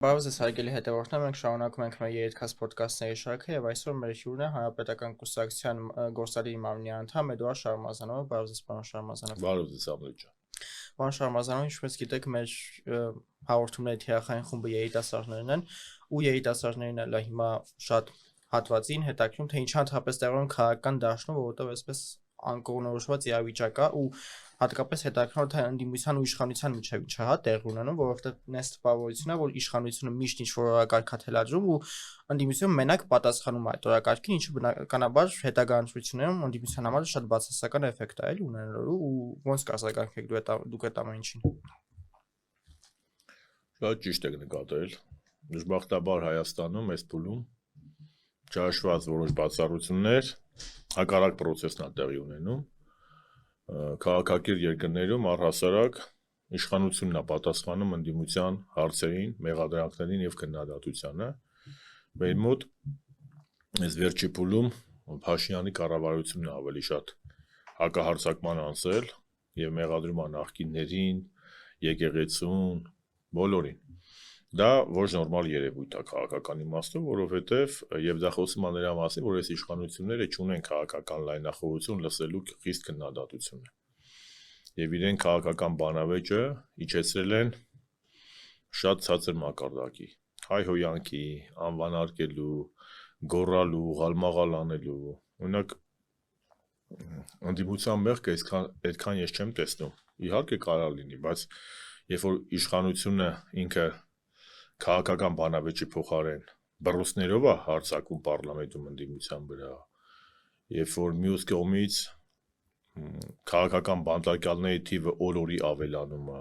Բարև ձեզ հարգելի հետևորդներ, մենք շարունակում ենք մեր երեքած ոդկասթների շարքը եւ այսօր մեր հյուրն է Հանրապետական կուսակցության գործադիր մարմնի անդամ Էդուարդ Շարմազանովը։ Բարև ձեզ, պարոն Շարմազանով։ Բարև ձեզ, Ամլետ ջան։ Պարոն Շարմազանով, ինչպես գիտեք, մեր հաղորդումների թիրախային խումբը երիտասարդներն են, ու երիտասարդներն էլ հիմա շատ հատվածին հետաքրքրում թե ինչ հատկապես տեղում քաղաքական դաշնում, որովհետեւ այսպես անկողնորոշված իրավիճակ է ու հատկապես հետաքրքրում թե ընդդիմության ու իշխանության միջև ինչ է տեղ ունենում, որովհետև նես տպավորությունն է, որ իշխանությունը միշտ ինչ-որ օրակարգ է թելադրում ու ընդդիմությունը մենակ պատասխանում է այդ օրակարգին, ինչը բնականաբար հետագայություններում ընդդիմության համար շատ բացասական էֆեկտ է էլի ունենալու ու ոնց կարձագանքեք դուք այդ ամեն ինչին։ Շատ ճիշտ եք նկատել։ Դժբախտաբար Հայաստանում այս փուլում ճաշված որոշ բացառություններ հակառակ process-ն է տեղի ունենում։ Քաղաքակիրթ երկրներում առհասարակ իշխանությունն է պատասխանում ընդդիմության հարցերին, մեղադրանքներին եւ քննադատությանը։ Մեր մոտ այս վերջի փուլում Փաշինյանի կառավարությունն է ավելի շատ հակահարձակման անցել եւ մեղադրում է նախկիններին, եկեղեցուն, բոլորին։ Դա ոչ նորմալ երևույթ է քաղաքական իմաստով, որովհետև եւ դա խոսում է նրա մասին, որ այս իշխանությունները չունեն քաղաքական լայնախոհություն լսելու խիստ քննադատություն։ Եվ իրեն քաղաքական բանավեճը իջեցրել են շատ ցածր մակարդակի, հայհոյանքի, անվանարկելու, գոռալու, ղալմաղալ անելու։ Օրինակ ընդդիմության մեղքը այդքան ես չեմ տեսնում։ Իհարկե կարող լինի, բայց երբ որ իշխանությունը ինքը քաղաքական բանավեճի փոխարեն բռուսներով է հարձակում պարլամենտում ընդդիմության վրա, երբ որ մյուս կողմից քաղաքական բանտարկյալների թիվը օր-օրի ավելանում է,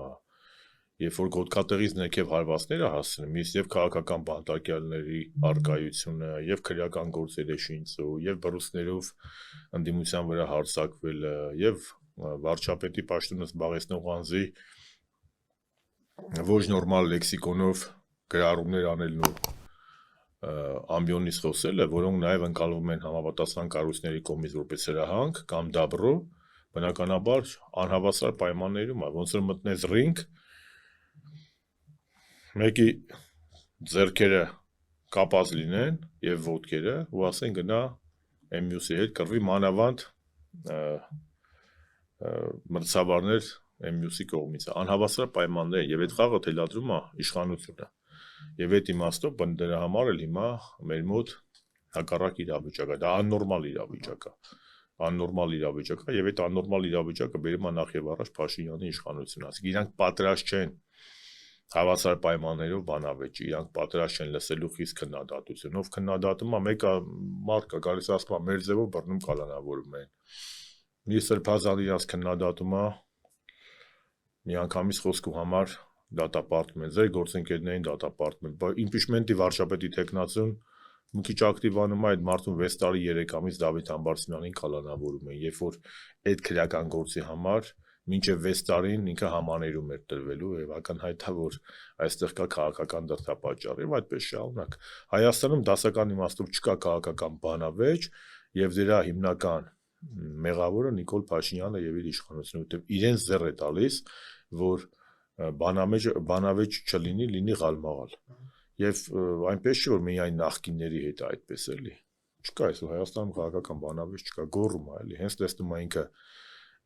երբ որ գոտկատեղից ներքև հարվածներ է հասցնում, իսկ եւ քաղաքական բանտարկյալների արկայությունը, եւ քրեական գործերի շինծու, եւ բռուսներով ընդդիմության վրա հարձակվելը, եւ վարչապետի պաշտոնը զբաղեցնող անձի ոչ նորմալ լեքսիկոնով գրառումներ անելն ու ամբիոնից խոսելը, որոնք նաև ընկալվում են համապատասխան կառույցների կողմից որպես հրահանգ կամ դաբրո, բնականաբար անհավասար պայմաններում է, ոնց որ մտնես ռինգ, մեկի ձեռքերը կապած լինեն եւ ոտքերը, ու ասեն գնա MUC-ի հետ կռվի մանավանդ մրցավարներ MUC-ի կողմից անհավասար պայմաններ եւ այդ խաղը թելադրում է իշխանությունը։ Եվ այդ իմաստով դրա համար էլ հիմա մեր մոտ հակառակ իրավիճակ է, դա աննորմալ իրավիճակ է։ Աննորմալ իրավիճակ է եւ այդ աննորմալ իրավիճակը բերում է նախ եւ առաջ Փաշինյանի իշխանությունը։ Այսինքն իրանք պատրաստ չեն հավասար պայմաններով բանավեճի, իրանք պատրաստ չեն լսելու խիստ քննադատություն։ Ով քննադատում է, մեկը մարդ կա գալիս ասում է մեր ձևով բռնում կալանավորում են։ Մի սրբազան իրանք քննադատում է միանգամից խոսքու համար դատապարտում են, ձեր գործընկերներին դատապարտում են, իմպիչմենտի վարչապետի տեխնացուն մի քիչ ակտիվանում է այդ մարդուն 6 տարի 3 ամիս Դավիթ Համբարձումյանին կալանավորում են, երբ որ այդ քրեական գործի համար մինչև 6 տարին ինքը համաներում էր տրվելու եւ ակնհայտ է, որ այստեղ կա քաղաքական դրդապատճառ եւ այդպես շարունակ։ Հայաստանում դասական իմաստով չկա քաղաքական բանավեճ եւ դրա հիմնական մեղավորը Նիկոլ Փաշինյանը եւ իր իշխանությունը, որտեղ իրեն զեռ է տալիս, որ բանավեճ չլինի, լինի ղալմաղալ։ Եվ այնպես չէ, որ միայն նախկինների հետ է այդպես էլի։ Չկա այսօր Հայաստանում քաղաքական բանավեճ չկա, գոռում է էլի։ Հենց տեսնում է ինքը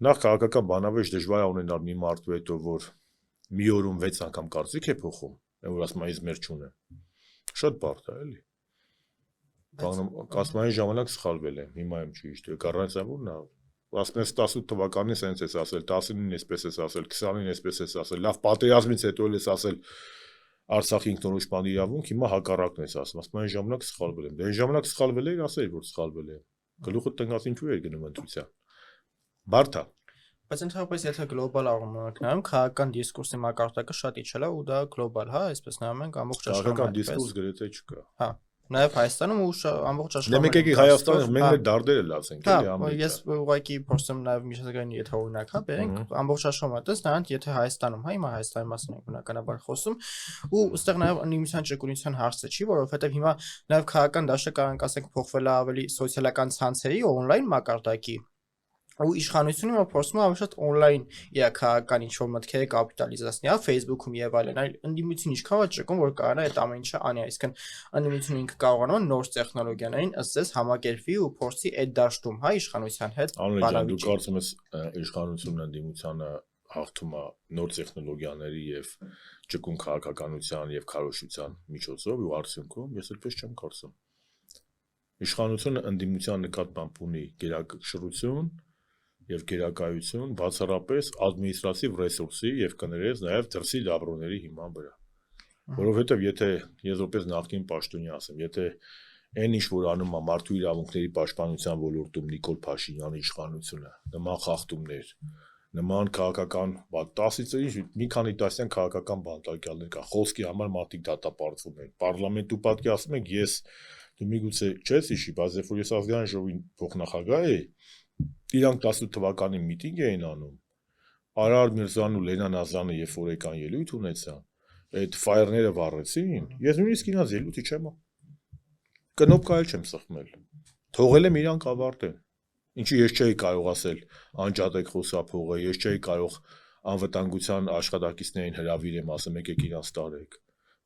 նախ քաղաքական բանավեճ դժվար է ունենալ մի մարդու հետ, որ մի օրում 6 անգամ կարծիք է փոխում, որ ասում է ինձ մեր չունեմ։ Շատ բարդ է էլի։ Կասմային ժամանակ սխալվել եմ, հիմա եմ ճիշտ։ Կառանցավորն է։ Ասում ես 18 թվականին սենց ես ասել, 19-ին էսպես ես ասել, 20-ին էսպես ես ասել, լավ պատերազմից հետո էլ ես ասել Արցախի ինքնորոշման իրավունք, հիմա հակառակն ես ասում, ասում այն ժամանակ սխալվել եմ։ Դե այն ժամանակ սխալվել էի, ասեի, որ սխալվել եմ։ Գլուխը տնկած ինչու էր գնում ընտրության։ Բարդ է։ Բայց ընդհանրապես եթե գլոբալ առումով նայում, քաղաքական դիսկուրսի մակարդակը շատ իջել է ու դա գլոբալ, հա, այսպես նայում ենք ամբողջ աշխարհում։ Քաղաքական դիսկուրս գրեթե չկա։ Հա, նաև Հայաստանում ու ամբողջ աշխարհում։ Դե մեկ եկեք Հայաստանը մենք մեր դարդերը լացենք, էլի ամեն։ Ես ուղղակի փորձում նաև միջազգային եթե օրինակ, հա, բերենք ամբողջ աշխարհում այդպես նրանք եթե Հայաստանում, հա, հիմա Հայաստանի մասին ենք բնականաբար խոսում, ու այստեղ նաև ընդդիմության ճկունության հարցը չի, որովհետև հիմա նաև քաղաքական դաշտը կարող ենք ասենք փոխվել է ավելի սոցիալական ցանցերի օնլայն մակարդակի ու իշխանությունը փորձում է ավելի շատ on-line իր քաղաքական ինչ-որ մտքերը կապիտալիզացնել, հա, Facebook-ում եւ այլն, այլ ընդդիմությունը ինչքան է ճկում, որ կարողանա այդ ամեն ինչը անի, այսինքն ընդդիմությունը ինքը կարողանա նոր տեխնոլոգիաներին ըստ էս համակերպվի ու փորձի այդ դաշտում, հա, իշխանության հետ Անլեջան, դու կարծում ես իշխանությունն ընդդիմությանը հաղթում է նոր տեխնոլոգիաների եւ ճկուն քաղաքականության եւ քարոզչության միջոցով ու արդյունքում ես այդպես չեմ կարծում։ Իշխանությունը ընդդիմության նկատմամբ ունի գերակշռություն եւ գերակայություն բացառապես ադմինիստրատիվ ռեսուրսի եւ կներես նաեւ դրսի դաբրոների հիման վրա։ Որովհետեւ եթե ես որպես նախկին պաշտոնյա ասեմ, եթե այն ինչ որ անում է մարդու իրավունքների պաշտպանության ոլորտում Նիկոլ Փաշինյանի իշխանությունը, նման խախտումներ, նման քաղաքական 10-ից մի քանի դասյան քաղաքական բանտարկյալներ կա, խոսքի համար մարդիկ դատապարտվում են։ Պարլամենտու պատկերացնում եք, ես դու միգուցե չես հիշի, բայց երբ որ ես ազգային ժողովի փոխնախագահ էի, իրանք 18 թվականին միտինգ էին անում։ Արար Միրզյանն ու Լենան Ազանը երբ որ եկան ելույթ ունեցան, այդ ֆայերները վառեցին, ես նույնիսկ ինձ ելույթի չեմ կնոպկայել չեմ սխմել։ Թողել եմ իրանք ավարտեն։ Ինչի ես չէի կարող ասել անջատեք խոսափողը, ես չէի կարող անվտանգության աշխատակիցներին հրավիրեմ, ասեմ եկեք իրանց տարեք։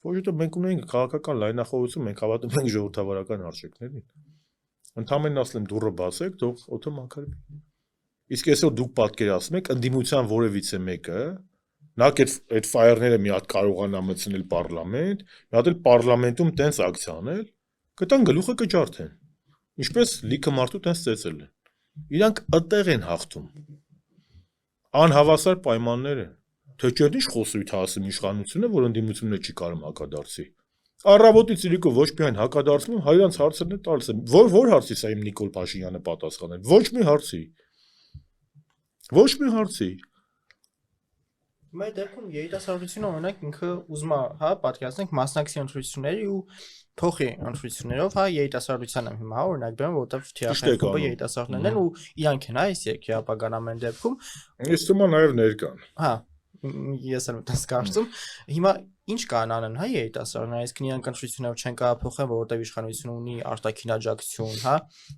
Որովհետև մենք ունենք քաղաքական լայնախոհություն, մենք հավատում ենք ժողովրդավարական արժեքներին։ Ընդհանրապես ասեմ դուռը բացեք, թող օդը մաքրվի։ Իսկ այսօր դուք պատկերացնում եք ընդդիմության որևիցե մեկը, նակ այդ ֆայերները մի հատ կարողանա մտցնել պարլամենտ, մի հատ էլ պարլամենտում տենց ակցիա անել, կտան գլուխը կջարդեն։ Ինչպես լիքը մարդու տենց ծեծել են։ Իրանք այդտեղ են հաղթում։ Անհավասար պայմաններ են։ Թե չէ ինչ խոսույթ ասում իշխանությունը, որ ընդդիմությունը չի կարող հակադարձի։ Առավոտից իրիկը ոչ միայն հակադարձում, հայրանց հարցերն է տալիս են։ Որ հարցի սա իմ Նիկոլ Փաշինյանը պատասխանել։ Ոչ մի հարցի։ Ոչ մի հարցի։ Մեր դեպքում երիտասարդությունը օրինակ ինքը ուզում է, հա, պատկերացնենք մասնակցի ընտրությունների ու փոխի ընտրություններով, հա, երիտասարդության եմ հիմա օրինակ բերեմ, որովհետև թիախախումբը երիտասարդներն են ու իրանք են, հա, այս երկրի ապագան ամեն դեպքում։ Իսկ թվում է նաև ներկան։ Հա, ես եմ դες կարծում։ Հիմա ինչ կան անեն, հա, երիտասարդները, այսինքն իրանք ընտրություններով չեն կարող փոխել, որովհետև իշխանությունը ունի արտաքին աջակցություն, հա,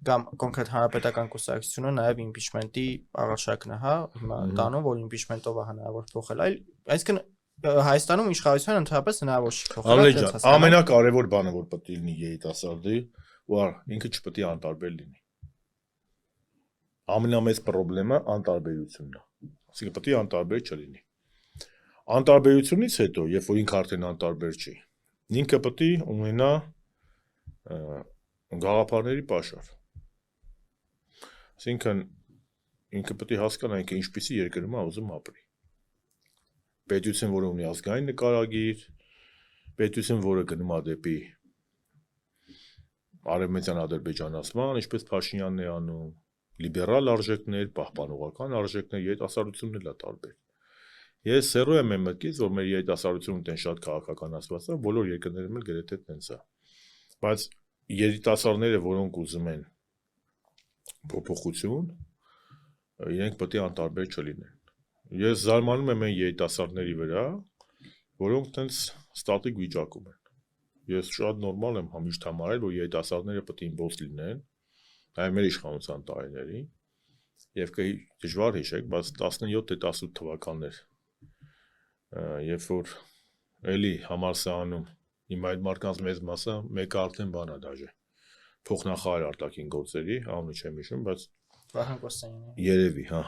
կամ կոնկրետ հանրապետական կուսակցությունը նաև իմպիչմենտի առաջարկն է, հա, հիմա տանում, որ իմպիչմենտով է հնարավոր փոխել, այլ այսինքն Հայաստանում իշխանությունը ընդհանրապես հնարավոր չի փոխել։ Ամենակարևոր բանը որ պետք է լինի երիտասարդի, ու ինքը չպետք է անտարբեր լինի։ Ամենամեծ խնդրեմը անտարբերությունն է։ Այսինքն պետք է անտարբեր չլինի։ Անտարբերությունից հետո, երբ որ ինքը արդեն անտարբեր չի, ինքը պետք է ունենա գաղափարների պաշար։ Այսինքն ինքը պետք է հասկանա ինքը ինչպիսի երկրում է ուզում ապրի։ Պետություն, որը ունի ազգային նկարագիր, պետություն, որը գնում է դեպի արևմտյան ադրբեջանացման, ինչպես Փաշինյանն է անում, լիբերալ արժեքներ, պահպանողական արժեքներ, երիտասարդությունն էլ է տարբեր։ Ես հեռու եմ այն մտքից, որ մեր երիտասարդությունը տեն շատ քաղաքականացված է, բոլոր երկրներում էլ գրեթե տենց է։ Բայց երիտասարդները, որոնք ուզում են փոփոխություն, իրենք պետք է անտարբեր չլինեն։ Ես զարմանում եմ այն երիտասարդների վրա, որոնք տենց ստատիկ վիճակում են։ Ես շատ նորմալ եմ միշտ համարել, որ երիտասարդները պետք է իմբոս լինեն, այլ մեր իշխանության տարիներին, եւ դժվար հիշեք, բայց 17-18 թվականներ, երբ որ էլի համալսարանում իմ այդ մարդկանց մեծ մասը մեկը արդեն բան է դաժե փոխնախարար արտաքին գործերի, անունը չեմ հիշում, բայց Վահան Կոստանյանը։ Երևի, հա։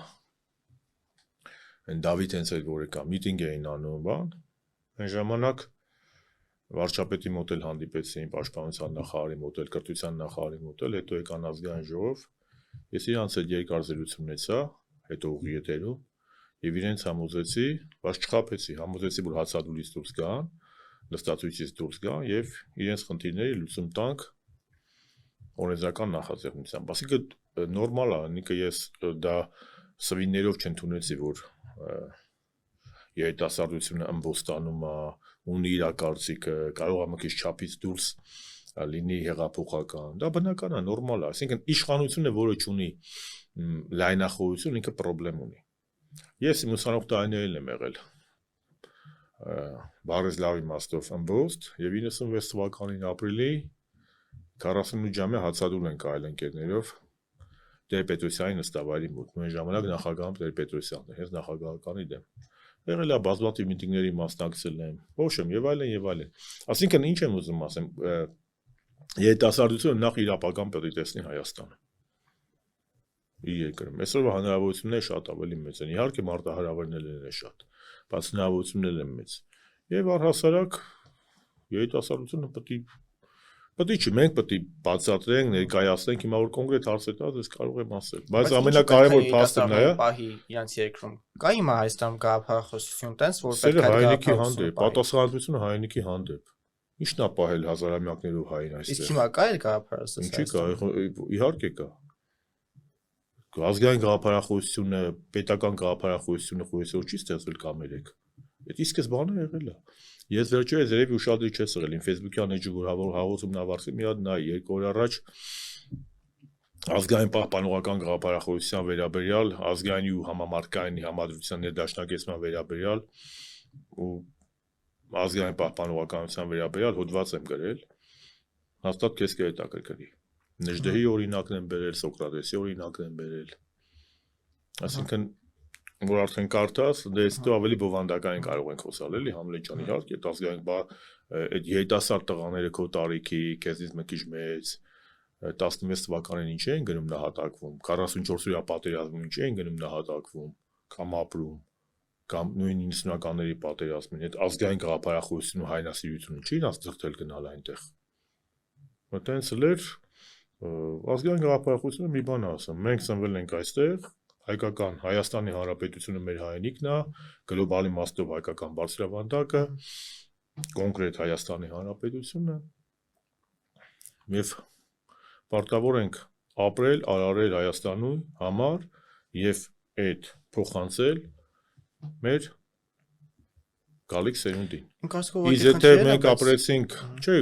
Այն Դավիթ հենց այդ որը կա, միտինգ էին անում, բան։ Այն ժամանակ վարչապետի մոտ էլ հանդիպեցին, պաշտպանության նախարարի մոտ էլ, կրթության նախարարի մոտ էլ, հետո եկան ազգային ժողով։ Ես իրանց այդ երկար զրույց ունեցա, հետո ուղի եթերում, եւ իրենց համոզեցի, բայց չխաբեցի, համոզեցի, որ հացադուլից դուրս գան, նստածույցից դուրս գան եւ իրենց խնդիրների լուծում տանք օրենսդրական նախաձեռնությամբ։ Այսինքն նորմալ է, ինքը ես դա սվիններով չընդունեցի, որ երիտասարդությունը ըմբոստանում է, ունի իր կարծիքը, կարող է մի քիչ չափից դուրս լինի հեղափոխական։ Դա բնական է, նորմալ է։ Այսինքն իշխանությունը, որը ունի լայնախոհություն, ինքը խնդրեմ ունի։ Ես իմ ուսանող տարիներին եմ եղել Բարեզլավի իմաստով ըմբոստ եւ 96 թվականին ապրիլի 48 ժամը հացադուլ ենք այլ ընկերներով Տեր-Պետրոսյանի նստավայրի մոտ։ Նույն ժամանակ նախագահում Տեր-Պետրոսյանն է, հենց նախագահականի դեմ։ Եղել է բազմաթիվ միտինգների մասնակցել եմ, ոչ եմ եւ այլն։ Այսինքն ինչ եմ ուզում ասեմ, երիտասարդությունը նախ իր ապագան պետք է տեսնի Հայաստանը։ Իր երկրում։ Այսօրվա հնարավորությունները շատ ավելի մեծ են։ Իհարկե մարտահրավերներն են շատ, բայց հնարավորություններն են մեծ։ Եվ առհասարակ երիտասարդությունը պետք չի, մենք պետք է բացատրենք, ներկայացնենք, հիմա որ կոնկրետ հարցեր տա, ես կարող եմ ասել։ Բայց ամենակարևոր փաստը նա է, պահի իրանց երկրում կա հիմա Հայաստանում գաղափարախոսություն տենց, որ պետք է հայրենիքի հանդեպ, պատասխանատվությունը հայրենիքի հանդեպ։ Ինչն է պահել հազարամյակներով հային այստեղ։ Իսկ հիմա կա էլ գաղափարը։ Ինչի՞ կա, իհարկե կա։ Ազգային գաղափարախոսությունը, պետական գաղափարախոսությունը խորհրդով չի ստեղծվել կամերեք։ Այդ իսկ բանը եղել է։ Ես վերջերս երևի ուշադրի չես եղել իմ Facebook-յան էջը, որ հաղորդումն ավարտվի, մի հատ նայ 2 օր առաջ ազգային պահպանողական գաղափարախոսության վերաբերյալ, ազգային ու համամարտկային համադրության ներդաշնակեցման վերաբերյալ ու ազգային պահպանողականության վերաբերյալ հոդված եմ գրել, հաստատ քեզ կհետաքրքրի։ Նժդեհի օրինակն եմ բերել, Սոկրատեսի օրինակն եմ բերել։ Այսինքն որ արդեն կարդաս, դե այստեղ ավելի բովանդակային կարող ենք խոսալ, էլի Համլետ ջան, իհարկե, ազգային այդ երիտասարդ տղաները քո տարիքի, քեզից մի քիչ մեծ 16 թվականին ինչ էին գնում նահատակվում, 44-օրյա պատերազմում ինչ էին գնում նահատակվում, կամ ապրում, կամ նույն 90-ականների պատերազմին, այդ ազգային գաղափարախոսությունը ու հայրենասիրությունը չի իրաց ձգտել գնալ այնտեղ։ Այտենց էր ազգային գաղափարախոսությունը մի բան ասեմ, մենք ծնվել ենք այստեղ, հայկական Հայաստանի Հանրապետությունը մեր հայրենիքն է, գլոբալ իմաստով հայկական բարձրավանդակը, կոնկրետ Հայաստանի Հանրապետությունը եւ պարտավոր ենք ապրել, արարել Հայաստանի համար եւ այդ փոխանցել մեր գալիք սերունդին։ Իսկ եթե մենք ապրեցինք, չէ,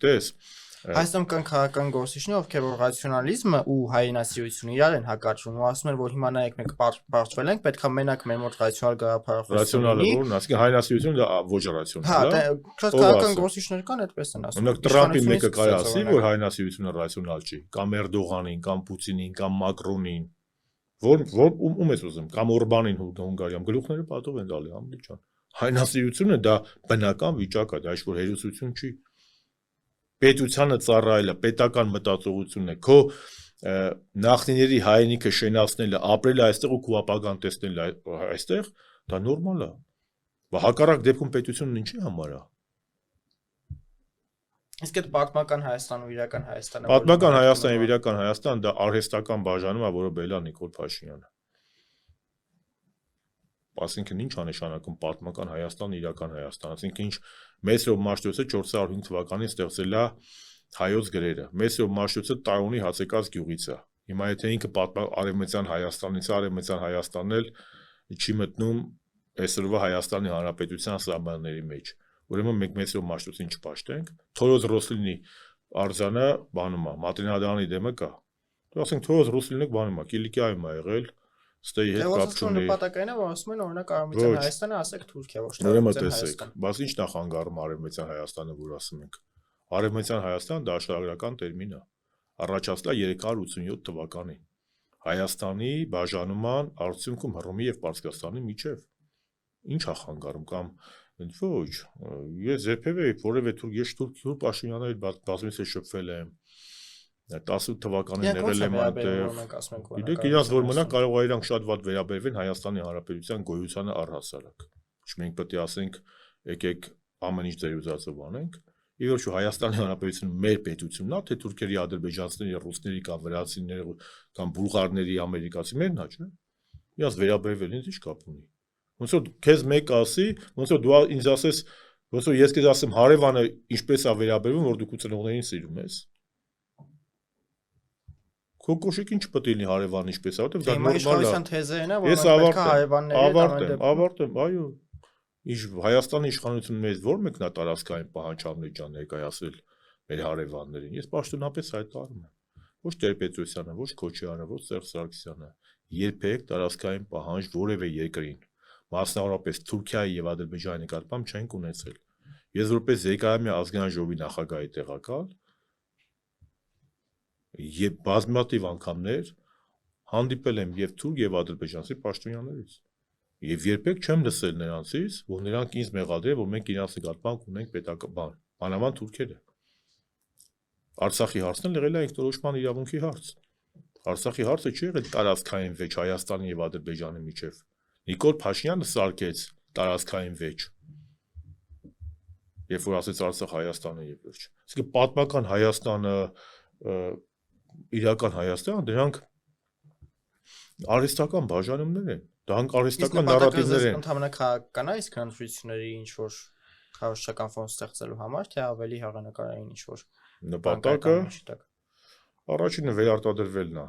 տես Հայաստանում կան քաղաքական գործիչներ, ովքեր որ ռացիոնալիզմը ու հայրենասիրությունը իրար են հակադրում ու ասում են, որ հիմա նայեք մենք բարձվել ենք, պետք է մենակ մեր մոտ ռացիոնալ գաղափարախոսություն ռացիոնալը որն, ասիկա հայրենասիրությունը ոչ ռացիոնալ է։ Հա, քաղաքական գործիչներ կան, այդպես են ասում։ Օրինակ Տրամպի մեկը կարա ասի, որ հայրենասիրությունը ռացիոնալ չի, կամ Էրդողանին, կամ Պուտինին, կամ Մակրոնին, որ ում ես ուզում, կամ Օրբանին Հունգարիայում գլուխները պատով են տալի Համլետ ջան։ Հայրենասիրությունը դա բնական վիճակ է, դա ինչ որ հերոսություն չի։ Պետությանը ծառայելը, պետական մտածողությունն է, քո նախնիների հայրենիքը շենացնելը, ապրելը այստեղ ու քո ապագան տեսնելը այստեղ, դա նորմալ է։ Բայց հակառակ դեպքում պետությունն ինչի համար է։ Իսկ այդ պատմական Հայաստան ու իրական Հայաստանը։ Պատմական Հայաստան եւ իրական Հայաստան դա արհեստական բաժանում է, որը բերել է Նիկոլ Փաշինյանը։ Այսինքն ինչ է նշանակում պատմական Հայաստան, իրական Հայաստան, այսինքն ինչ Մեսրոպ Մաշտոցը 405 թվականին ստեղծել է հայոց գրերը։ Մեսրոպ Մաշտոցը Տարոնի Հացեկած գյուղից է։ Հիմա եթե ինքը արևմտյան Հայաստանից է, արևմտյան Հայաստանն էլ չի մտնում այսօրվա Հայաստանի Հանրապետության սահմանների մեջ։ Ուրեմն մենք Մեսրոպ Մաշտոցին չպաշտենք։ Թորոզ Ռոսլինի արձանը բանում է, Մատրինադարանի դեմը կա։ Դու ասենք Թորոզ Ռոսլինը բանում է, Կիլիկիայում է եղել, ստեի հետ կապ չունի։ Նպատակային է, որ ասում են օրինակ արևմտյան Հայաստանը, ասեք Թուրքիա, ոչ թե արևմտյան Հայաստան։ Բայց ի՞նչ նախանգարում արևմտյան Հայաստանը, որ ասում ենք։ Արևմտյան Հայաստան դա աշխարհագրական տերմին է։ Առաջացել է 387 թվականին։ Հայաստանի բաժանման արդյունքում Հռոմի եւ Պարսկաստանի միջև։ Ինչ է խանգարում կամ ոչ, ես երբևէ որևէ ես Թուրք Փաշինյանի հետ բազմիցս շփվել եմ 18 թվականին եղել եմ այնտեղ։ Գիտեք, իրաց որ մնա կարող է իրանք շատ վատ վերաբերվեն Հայաստանի Հանրապետության գոյությանը առհասարակ։ Մենք պետք է ասենք, եկեք ամեն ինչ ձեր ուզածով անենք։ Ի վերջո Հայաստանի Հանրապետությունը մեր պետությունն է, թե թուրքերի, ադրբեջանցիների, ռուսների կամ վրացիների կամ բուլղարների, ամերիկացիներն է, չէ՞։ Իրանց վերաբերվել ինձ ինչ կապ ունի։ Ոնց որ քեզ մեկ ասի, ոնց որ դու ինձ ասես, ոնց որ ես քեզ ասեմ հարևանը ինչպես է վերաբերվում, որ դու քո ծնողներին սիրում ես։ Քո կոշիկին չպետք է լինի հարևան ինչպես է, որովհետև դա նորմալ է։ թեզերն է, որ պետք է հարևանների ավարտեմ, այո։ Ինչ Հայաստանի իշխանությունը մեզ որ մեկնա տարածքային պահանջարկներ ջան ներկայացել մեր հարևաններին։ Ես պաշտոնապես հայտարարում եմ։ Ոչ Տեր-Պետրոսյանը, ոչ Քոչարյանը, ոչ Սերժ Սարգսյանը երբեք տարածքային պահանջ որևէ երկրին, մասնավորապես Թուրքիայի եւ Ադրբեջանի նկատմամբ չենք ունեցել։ Ես որպես Զեկայամի ազգային ժողովի նախագահի տեղակալ եւ բազմաթիվ անգամներ հանդիպել եմ եւ թուրք եւ ադրբեջանցի պաշտոնյաներից։ Եվ երբեք չեմ լսել նրանցից, որ նրանք ինձ մեղադրեն, որ մենք իրենց նկատմամբ ունենք պետական բան, անավան թուրքերը։ Արցախի հարցն էլ եղել է ինքնորոշման իրավունքի հարց։ Արցախի հարցը չի եղել տարածքային վեճ Հայաստանի եւ Ադրբեջանի միջեւ։ Նիկոլ Փաշինյանը սարքեց տարածքային վեճ։ Երբ որ ասեց Արցախ Հայաստանը եւ վերջ։ Իսկ պատմական Հայաստանը, իրական Հայաստանը դրանք արհեստական բաժանումներ են։ Դրանք արհեստական նարատիվներ են։ Ընդհանրապես քաղաքական է, իսկ հանրությունների ինչ որ քարոշչական ֆոն ստեղծելու համար, թե ավելի հաղանակարային ինչ որ նպատակը առաջինը վերարտադրվելն է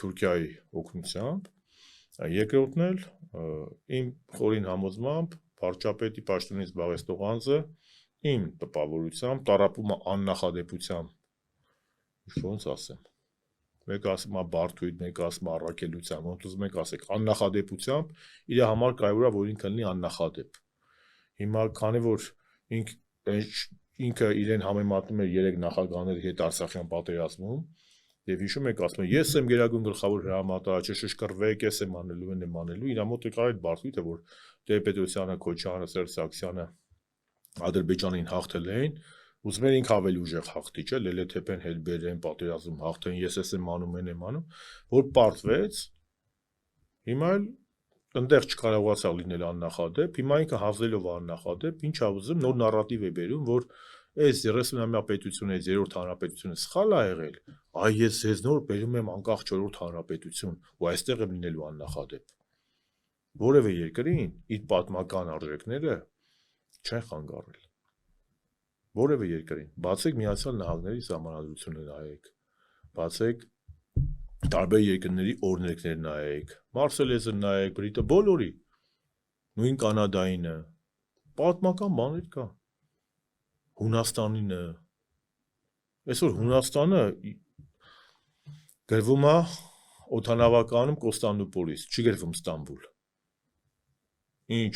Թուրքիայի օգնությամբ, երկրորդն էլ իմ խորին համոզմամբ վարչապետի պաշտոնից զբաղեցնող անձը իմ տպավորությամբ տարապում է աննախադեպությամբ, ոնց ասեմ, մեկը ասում է բարդույթ, մեկը ասում է առաքելությամբ, ոնց ուզում եք ասեք, աննախադեպությամբ իր համար կարևոր է, որ ինքը լինի աննախադեպ։ Հիմա քանի որ ինքը իրեն համեմատում էր 3 նախագահների հետ Արցախյան պատերազմում, եւ հիշում եք ասում է ես եմ գերագույն գլխավոր հրամանատարը, չշշկրվեք, ես եմ անելու, իր մոտ եկար այդ բարդույթը, որ Տեր-Պետրոսյանը, Քոչարյանը, Սերժ Սարգսյանը Ադրբեջանին հաղթել էին, ուզում էր ինքը ավելի ուժեղ հաղթի, չէ, Լելեթեփեն հետ բերեն, պատերազմում հաղթեն, ես եմ անում, որ պարտվեց, հիմա էլ այնտեղ չկարողացավ լինել աննախադեպ, հիմա ինքը հավզելով աննախադեպ, ինչ ա ուզում, նոր նարատիվ է բերում, որ այս 30-ամյա պետությունը, այս 3-րդ հանրապետությունը սխալ ա եղել, այ ես ձեզ նոր բերում եմ անկախ 4-րդ հանրապետություն, ու այստեղ եմ լինելու աննախադեպ։ Որևէ երկրին իր պատմական արժեքները չեն խանգարել։ Որևէ երկրին, բացեք Միացյալ Նահանգների սահմանադրությունը նայեք, բացեք տարբեր երկրների օրենքներ նայեք, Մարսելեզը նայեք, Բրիտը, բոլորի, նույն Կանադայինը, պատմական բաներ կա, Հունաստանինը, այսօր Հունաստանը գրվում է օդանավականում Կոստանդնուպոլիս, չի գրվում Ստամբուլ։ Ինչ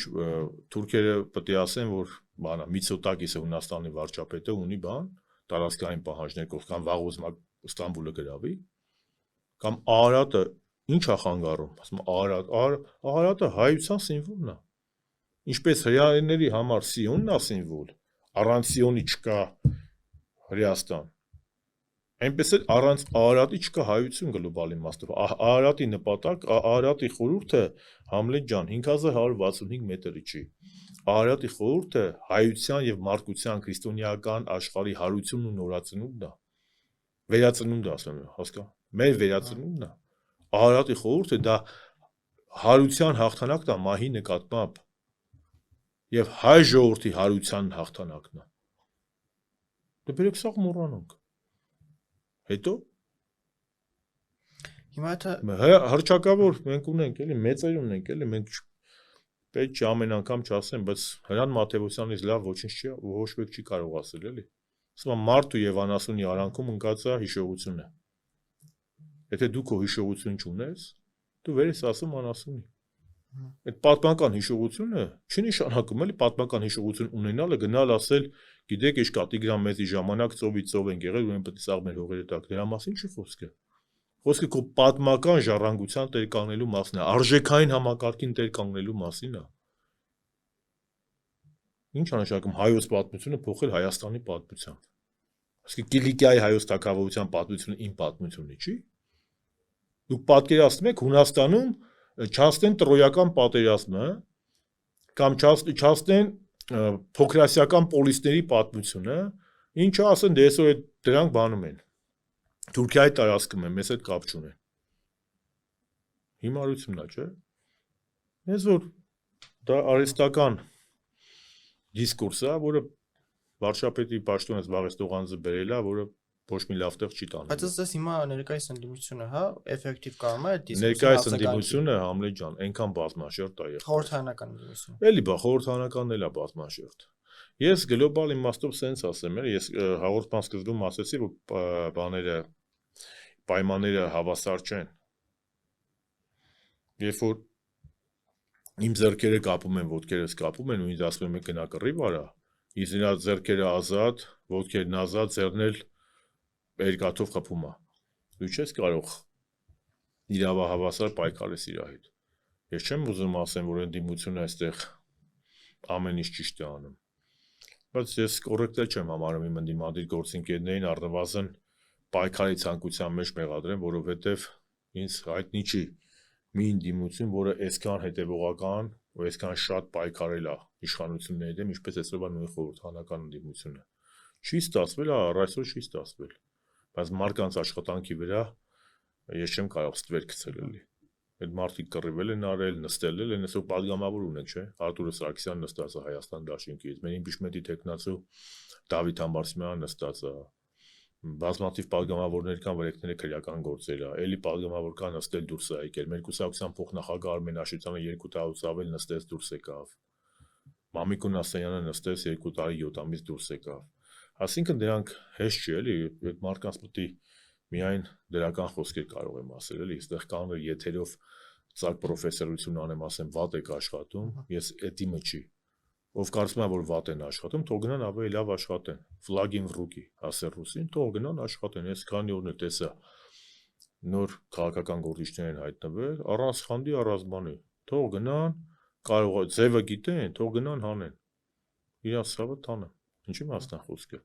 թուրքերը պետք է ասեն, որ բանա Միցոտակիսը Հունաստանի վարչապետը ունի բան, տարածքային պահանջներ կամ վաղուց Ստամբուլը գրավի, կամ Արարատը ինչ է խանգարում, ասում Արարատը հայության սիմվոլն է։ Ինչպես հրեաների համար Սիոնն է սիմվոլ, առանց Սիոնի չկա Հրեաստան։ Այնպես էլ առանց Արարատի չկա հայություն գլոբալ իմաստով։ Արարատի նպատակ, Արարատի խորհուրդը Համլետ ջան 5165 մետրի չի։ Արարատի խորհուրդը հայության եւ մարդկության քրիստոնեական աշխարհի հարությունն ու նորածնունդն է։ Վերածնունդը ասեմ, հասկա։ Մեր վերածնունդն է։ Արարատի խորհուրդը դա հարության հաղթանակն է մահի նկատմամբ եւ հայ ժողովրդի հարության հաղթանակն է։ Դե բերեք սա մոռանանք։ Հետո հիմա դա հրճակավոր մենք ունենք, էլի մեծեր ունենք, էլի մենք պետք չի ամեն անգամ չասեմ, բայց Հրանտ Մաթեոսյանից լավ ոչինչ չի, ոչ մեկ չի կարող ասել, էլի։ Ասում եմ Մարտու եւ Անասունի արանքում ընկած է հիշողությունը։ Եթե դու քո հիշողություն չունես, դու վեր ես ասում Անասունի։ Այդ պատմական հիշողությունը չի նշանակում, էլի պատմական հիշողություն ունենալը գնալ ասել, գիտեք, իշ Տիգրան Մեծի ժամանակ ծովից ծով են եղել, ուրեմն պետք է սաղ մեր հողերը տակ։ Դրա մասին չի խոսքը։ Խոսքը քո պատմական ժառանգության տեր կանգնելու մասն է, արժեքային համակարգին տեր կանգնելու մասին է։ Ինչ է նշանակում հայոց պատմությունը փոխել Հայաստանի պատմությամբ։ Իսկ Կիլիկիայի հայոց թագավորության պատմությունը իմ պատմությունը չի։ Դուք պատկերացնում եք Հունաստանում չաստեն տրոյական պատերազմը կամ չաստեն փոքրասիական պոլիսների պատմությունը, ինչը ասեն դե այսօր դրանք բանում են։ Թուրքիայի տարածքում են, մեզ հետ կապ չունեն։ Հիմարությունն է, չէ՞։ Ես որ դա արհեստական դիսկուրս է, որը վարչապետի պաշտոնը զբաղեցնող անձը բերել է, որը ոչ մի լավ տեղ չի տանում։ Բայց ըստ հիմա ներկայիս ընդդիմությունը, հա, էֆեկտիվ կարող է այդ դիսկուրսը։ Ներկայիս ընդդիմությունը Համլետ ջան, այնքան բազմաշերտ է եղել։ Խորհրդարանական ընդդիմությունը։ Էլի բա խորհրդարանականն էլ է բազմաշերտ։ Ես գլոբալ իմաստով սենց ասեմ, ես հաղորդման սկզբում ասեցի, որ բաները պայմանները հավասար չեն։ Երբ որ իմ ձեռքերը կապում են, ոտքերս կապում են ու ինձ ասում են գնա կռիվ արա, իսկ նրա ձեռքերը ազատ, ոտքերն ազատ, ձեռնել երկաթով խփում է։ Դու չես կարող իրավահավասար պայքար է սրա հետ։ Ես չեմ ուզում ասեմ, որ ընդդիմությունը այստեղ ամեն ինչ ճիշտ է անում։ Բայց ես կոռեկտ չեմ համարում իմ ընդդիմադիր գործընկերներին առնվազն պայքարի ցանկության մեջ մեղադրեմ, որովհետև ինձ հայտնի չի մի ընդդիմություն, որը այսքան հետևողական ու այսքան շատ պայքարել է իշխանությունների դեմ, ինչպես այսօրվա նույն խորհրդանական ընդդիմությունը։ Չի ստացվել, առայսօր չի ստացվել։ Բայց մարդկանց աշխատանքի վրա ես չեմ կարող ստվեր գցել էլի։ Այդ մարդիկ կռիվել են արել, նստել են, այսօր падգամավոր ունենք, չէ՞։ Արտուր Սարգսյանն նստած է Հայաստան դաշինքից, մեր իմպիչմենտի տեխնացու Դավիթ Համբարձումյանը նստած է։ Բազմաթիվ падգամավորներ կան, որ եկնել է քրեական գործեր է, էլի падգամավոր կան նստել դուրս է եկել, մեր կուսակցության փոխնախագահ Արմեն Աշոտյանը 2 տարուց ավել նստեց դուրս եկավ։ Մամիկ Նասանյանը նստեց 2 տարի 7 ամիս դուրս եկավ։ Այսինքն դրանք հեշտ չի, էլի, այդ մարդկանց պետք է միայն դրական խոսքեր կարող եմ ասել, էլի, այստեղ կան եթերով ծակ պրոֆեսորություն անեմ, ասեմ, վատ եք աշխատում, ես էդիմը չի։ Ով կարծում է, որ վատ են աշխատում, թող գնան ավելի լավ աշխատեն։ Ֆլագին ռուկի, ասել ռուսին, թող գնան աշխատեն։ Ես քանի օրն է տեսա նոր քաղաքական գործիչներ են հայտնվել, առանց խանդի, առանց բանի։ Թող գնան, կարող է ձևը գիտեն, թող գնան հանեն։ Իրանց ցավը տանը։ Ինչի՞ մասնա խոսքը։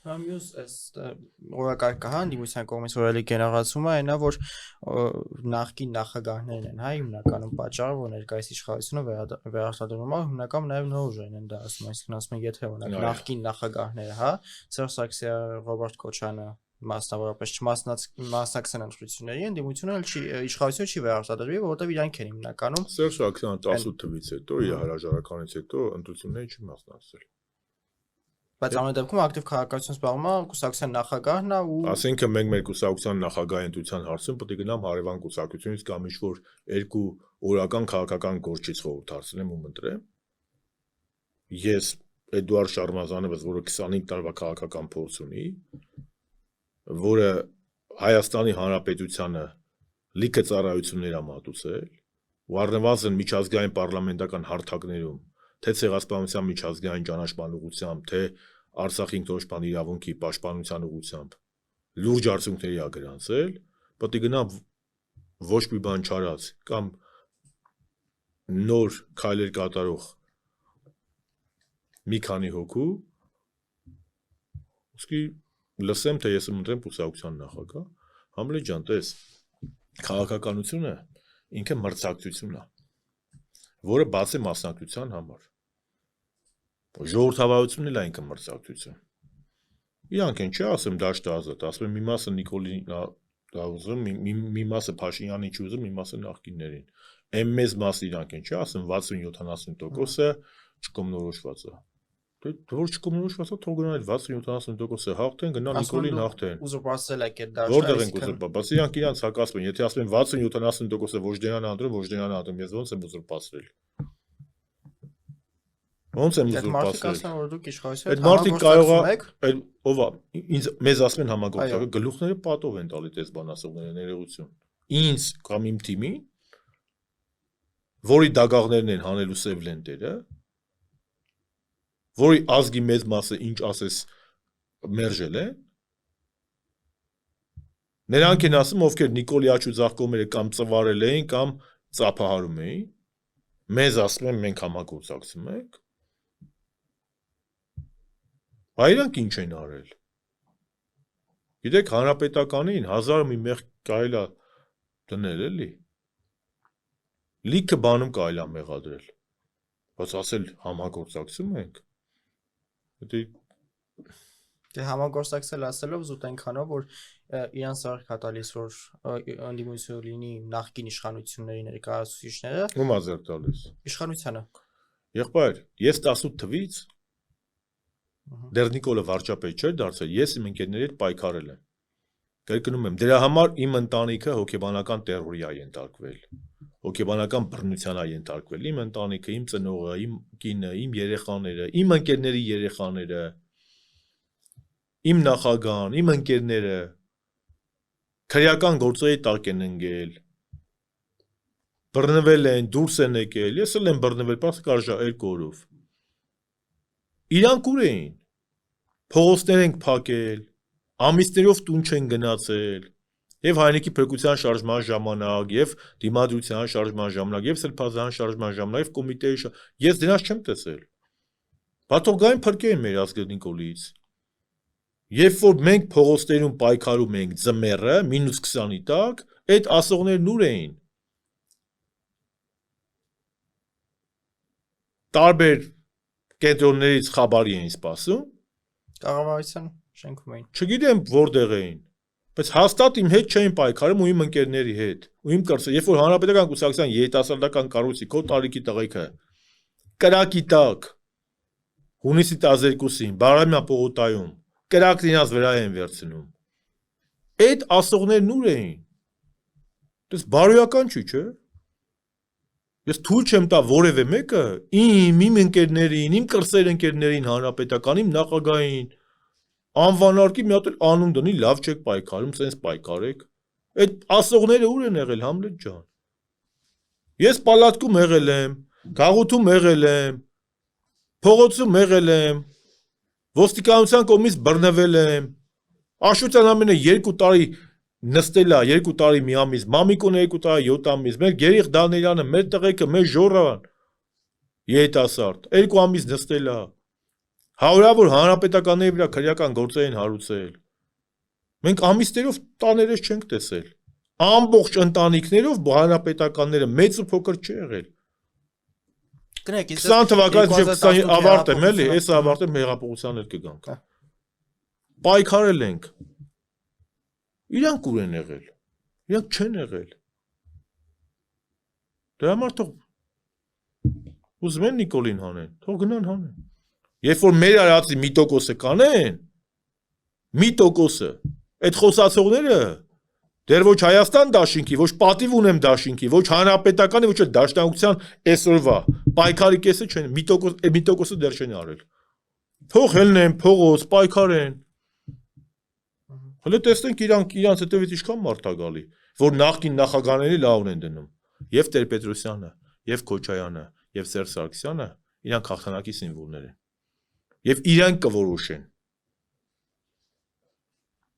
Մյուս այս օրակարգը ընդդիմության կողմից որելի գեներացումը այնա, որ նախկին նախագահներն են, հա, հիմնականում պատճառը, որ ներկայիս իշխանությունը վերարտադրվում է, հիմնականում նաև նոր ուժերն են դա ասում, այսինքն ասում են, եթե օրինակ նախկին նախագահները, հա, Սերժ Սարգսյանը, Ռոբերտ Քոչարյանը մասնավորապես չմասնակցեն ընտրությունների, ընդդիմությունը իշխանությունը չի վերարտադրվի, որովհետև իրանք են հիմնականում Սերժ Սարգսյանը 18 թվից հետո իր հրաժարականից հետո ընտրությունների չի մասնակցել։ Բայց ամեն դեպքում ակտիվ քաղաքացիություն զբաղվում է կուսակցության նախագահն է ու ասենքը մենք մեր կուսակցության նախագահի ընտրության հարցում պետք է գնամ հարևան կուսակցությունից կամ ինչ-որ երկու օրական քաղաքական գործիչ խորհրդարցնեմ ու ընտրեմ։ Ես Էդուարդ Շարմազանովս, որը 25 տարվա քաղաքական փորձ ունի, որը Հայաստանի Հանրապետությանը լիքը ծառայություններ է մատուցել, ու առնվազն միջազգային պարլամենտական հարթակներում թե ցեղասպանության միջազգային ճանաչման ուղղությամբ, թե Արցախի ինքնորոշման իրավունքի պաշտպանության ուղղությամբ լուրջ արդյունքների ա գրանցել, պետք է գնա ոչ մի բան չարած կամ նոր քայլեր կատարող մի քանի հոգու, ուստի լսեմ, թե ես ընտրեմ կուսակցության նախագահ, Համլետ ջան, տես, քաղաքականությունը ինքը մրցակցություն է, որը բաց է մասնակցության համար։ Ժողովրդավարությունն էլ ինքը մրցակցություն։ Իրանք են չի ասում դաշտը ազատ, ասում են մի մասը Նիկոլին ուզում, մի մասը Փաշինյանին չի ուզում, մի մասը նախկիններին։ Այն մեծ մասը իրանք են չի ասում 60-70%-ը չկողմնորոշված է։ Որ չկողմնորոշված է, թող գնան այդ 60-70%-ը հաղթեն, գնան Նիկոլին հաղթեն։ Ուզուրպացրել եք այդ դաշտը։ Որտեղ են ուզուրպացել, բայց իրանք իրանք հակասում են, եթե ասում են 60-70%-ը ոչ դենան անդրում, ոչ դենան անդրում, ես ոնց եմ ուզուրպացրել։ Ոնց եմ ուզուրպացել։ Այդ մարդիկ կարող է, ով է, ինձ մեզ ասում են համագործակցը, գլուխները պատով են տալի տես բանասողները ներողություն։ Ինձ կամ իմ թիմին, որի դագաղներն են հանելու սև լենտերը, որի ազգի մեծ մասը ինչ ասես մերժել են, նրանք են ասում, ովքեր Նիկոլի Աչուձախ կողմերը կամ ծվարել էին, կամ ծափահարում էին, մեզ ասում են մենք համագործակցում ենք։ Այրանք ինչ են արել։ Գիտեք, հանրապետականին 1000 մի մեղ կարելի է դնել էլի։ Լիքը բանում կարելի է մեղադրել։ Բայց ասել համագործակցում ենք։ Դե համագործակցել ասելով զուտ այնքանով, որ իրան սարք հատալիս, որ ընդդիմություն լինի նախկին իշխանությունների ներկայացուցիչները։ Ում է ձեռք տալիս։ Իշխանությանը։ Եղբայր, ես 18 թվից դեռ Նիկոլը վարչապետ չէր դարձել, ես իմ ընկերների հետ պայքարել եմ։ Կրկնում եմ, դրա համար իմ ընտանիքը հոգեբանական տերորի է ենթարկվել։ Հոգեբանական բռնության է ենթարկվել։ Իմ ընտանիքը, իմ ծնողը, իմ կինը, իմ երեխաները, իմ ընկերների երեխաները, իմ նախագահան, իմ ընկերները քրեական գործերի տակ են ընկել։ Բռնվել են, դուրս են եկել, ես էլ եմ բռնվել, բայց կարժա 2 օրով։ Իրանք ուր էին, փողոցներ ենք փակել, ամիսներով տուն չեն գնացել, Եվ հայնիկի փրկության շարժման ժամանակ, եւ դիմադրության շարժման ժամանակ, եւ սրբազան շարժման ժամանակ, եւ կոմիտեի ես դրանց չեմ տեսել։ Բաթողգային փրկեն մեր ազգային կոլից։ Երբ որ մենք փողոցներում պայքարում ենք ձմեռը -20-ի տակ, այդ ասողներն ուր էին։ Տարբեր կենտրոններից խաբարի էին սպասում։ Կառավարության շենքում էին։ Չգիտեմ որտեղ էին, բայց հաստատ իմ հետ չէին պայքարում ու իմ ընկերների հետ։ Ու իմ կրծը, երբ որ հանրապետական կուսակցության երիտասարդական կառույցի քո տարիքի տղեկը կրակի տակ հունիսի 12-ին Բաղրամյան պողոտայում կրակն իրաց վրա են վերցնում։ Այդ ասողներն ուր էին։ Դες բարոյական չի, չէ՞։ Ես թույլ չեմ տա որևէ մեկը իմ ընկերներին, իմ կրսեր ընկերներին հանրապետականին նախագահային անվանարկի մի հատ էլ անուն դնի, լավ չեք պայքարում, սենց պայքարեք։ Այդ ասողները ուր են եղել Համլետ ջան։ Ես պալատքում եղել եմ, գաղութում եղել եմ, փողոցում եղել եմ, ոստիկանության կողմից բռնվել եմ։ Աշոտյան ամենը 2 տարի նստել է, 2 տարի մի ամիս, Մամիկոն 2 տարի 7 ամիս, մեր Գերիխ Դանիելյանը, մեր տղեկը, մեր Ժորան երիտասարդ 2 ամիս նստել է։ Հարյուրավոր հանրապետականների վրա քրեական գործեր են հարուցել։ Մենք ամիսներով տաներես չենք տեսել։ Ամբողջ ընտանիքներով հանրապետականները մեծ ու փոքր չի եղել։ Կներեք, 20 թվականից 20 ավարտեմ էլի, այս ավարտեմ հեղափոխության էլ կգանք։ Պայքարել ենք։ Իրանք ուր են եղել։ Իրանք չեն եղել։ Դրա համար թող ուզում են Նիկոլին հանեն, թող գնան հանեն։ Երբ որ մեր արածի 1%-ը կանեն, 1%-ը, այդ խոսացողները դեռ ոչ Հայաստան դաշինքի, ոչ պատիվ ունեմ դաշինքի, ոչ հանրապետականի, ոչ դաշնակցության այսօրվա պայքարի կեսը չեն, 1%-ը դեռ չեն արել։ Թող հելնեն, փողոց, պայքարեն։ Հələ տեսնենք իրանց հետևից ինչքան մարդ է գալի, որ նախկին նախագահների լավ են դնում։ Եվ Տեր-Պետրոսյանը, եւ Քոչարյանը, եւ Սերժ Սարգսյանը իրանք հաղթանակի սիմվոլներ են։ Եվ իրանք կորոշեն։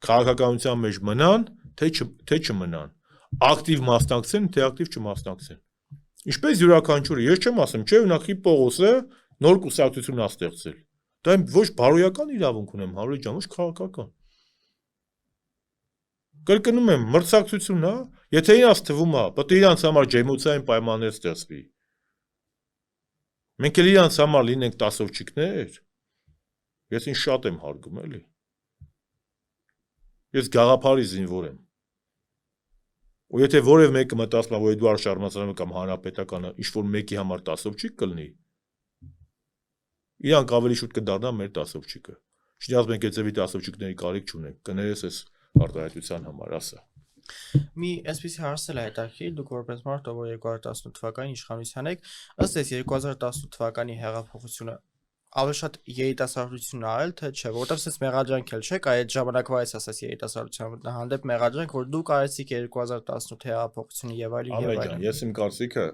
Քաղաքականության մեջ մնան, թե չմնան։ Ակտիվ մասնակցեն, թե ակտիվ չմասնակցեն։ Ինչպես յուրաքանչյուրը, ես չեմ ասում, չէ, ունակի Պողոսը նոր կուսակցություն է ստեղծել։ Դա ոչ բարոյական իրավունք ունեմ, Հարություն ջան, ոչ քաղաքական։ Կրկնում եմ, մրցակցությունն է, եթե իրանց թվում է, պետք է իրանց համար ջերմոցային պայմաններ ստեղծվի։ Մենք էլ իրանց համար լինենք տասովչիկներ, ես ինձ շատ եմ հարգում, էլի։ Ես գաղափարի զինվոր եմ։ Ու եթե որևէ մեկը մտածում է, որ Էդուարդ Շարմազանովը կամ հանրապետականը ինչ-որ մեկի համար տասովչիկ կլինի, իրանք ավելի շուտ կդառնան մեր տասովչիկը։ Չնայած մենք այդ ձևի տասովչիկների կարիք չունենք, կներես այս արտահայտության համար, ասա։ Մի այսպեսի հարց էլ է հետաքրքիր, դուք որպես մարդ, ով 2018 թվականին իշխանության եք, ըստ էս 2018 թվականի հեղափոխությունը ավելի շատ երիտասարդությունն է արել, թե չէ, որովհետև sense մեղադրանք էլ չեք, այդ ժամանակվա այս ասած երիտասարդության հանդեպ մեղադրանք, որ դուք արեցիք 2018 հեղափոխությունը եւ այլն եւ այլն։ Ես իմ կարծիքը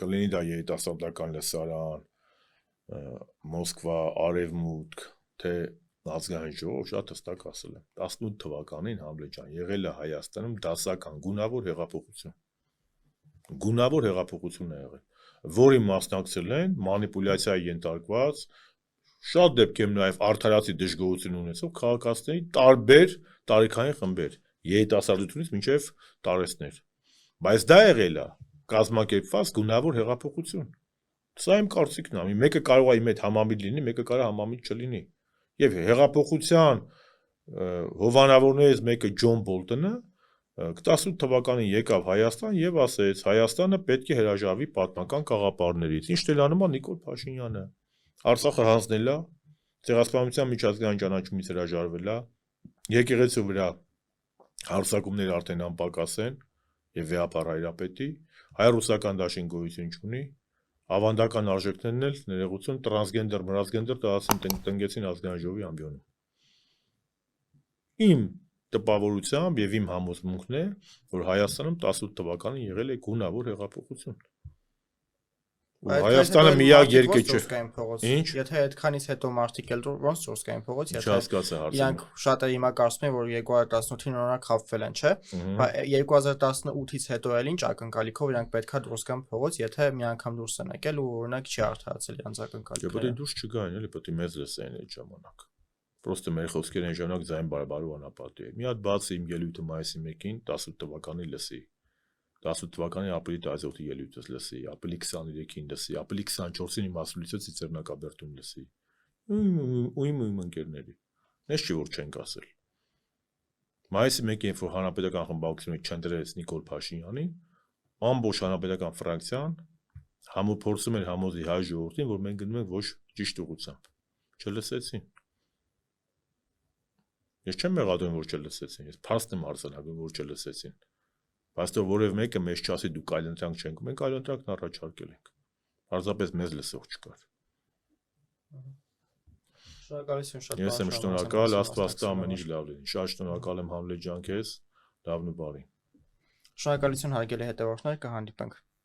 կլինի դա երիտասարդական լսարան, Մոսկվա, Արևմուտք, թե ազգային ժողով, շատ հստակ ասել եմ 18 թվականին Համլետ ջան եղել է Հայաստանում դասական գունավոր հեղափոխություն։ Գունավոր հեղափոխություն է եղել, որի մասնակցել են մանիպուլյացիայի ենթարկված շատ դեպքերում նաև արդարացի դժգոհություն ունեցող քաղաքացիների տարբեր տարիքային խմբեր, երիտասարդությունից մինչև տարեցներ։ Բայց դա եղել է կազմակերպված գունավոր հեղափոխություն։ Սա իմ կարծիքն է, մեկը կարող է իմ հետ համամիտ լինի, մեկը կարող է համամիտ չլինի։ Եվ հեղափոխության հովանավորներից մեկը Ջոն Բոլտոնը 18 թվականին եկավ Հայաստան եւ ասեց Հայաստանը պետք է հրաժարվի պատմական գաղափարներից։ Ինչ էլ անում է Նիկոլ Փաշինյանը։ Արցախը հանձնել է, ցեղասպանության միջազգային ճանաչումից հրաժարվել է, եկեղեցու վրա հարձակումները արդեն անպակաս են եւ վեհապար հայրապետի, հայ-ռուսական դաշին գոյություն չունի, ավանդական արժեքներն էլ ներողություն տրանսգենդեր, մրացգենդեր դասին տնկեցին ազգային ժողովի ամբիոնում։ Իմ տպավորությամբ եւ իմ համոզմունքն է, որ Հայաստանում 18 թվականին եղել է գունավոր հեղափոխություն։ Հայաստանը միակ երկիր չէ։ Ինչ։ Եթե այդքանից հետո մարդիկ էլ ոնց դուրս գային փողոց, Չհասկացա հարցը։ իրանք շատերը հիմա կարծում են, որ 2018-ին օրինակ խաբվել են, չէ։ Բայց 2018-ից հետո էլ ինչ ակնկալիքով իրանք պետքա դուրս գան փողոց, եթե մի անգամ դուրս են եկել ու օրինակ չի արդարացել իրանք ակնկալիքները։ Պետք է դուրս չգային, էլի պետք է մեծ լսեն այդ ժամանակ։ Պրոստը մեր խոսքերը այն ժամանակ ձայն բարբարու անապատի է։ Մի հատ բացի իմ ելույթը մայիսի 1-ին 18 թվականի լսի։ 18 թվականի ապրիլի 17-ի ելույթս լսի, ապրիլի 23-ին լսի, ապրիլի 24-ին իմ ասուլիսը Ծիծեռնակաբերդում լսի։ Իմ ընկերների։ Ես չի որ չենք ասել։ Մայիսի 1-ին որ հանրապետական խմբակցությունը չընտրեց Նիկոլ Փաշինյանին, ամբողջ հանրապետական ֆրակցիան համոփորձում էր համոզի հայ ժողովրդին, որ մենք գնում ենք ոչ ճիշտ ուղղությամբ։ Չլսեցին։ Ես չեմ մեղադրում, որ չլսեցին, ես փաստ եմ արձանագրում, որ չլսեցին։ Բայց դեռ որևէ մեկը մեզ չասի դու այլընտրանք չենք, մենք այլընտրանքն առաջարկել ենք։ Պարզապես մեզ լսող չկար։ Շնորհակալություն շատ։ Ես եմ շնորհակալ, Աստված տա ամեն ինչ լավ լինի։ Շատ շնորհակալ եմ Համլետ ջան քեզ, լավն ու բարին։ Շնորհակալություն հարգելի հետևորդներ, կհանդիպենք։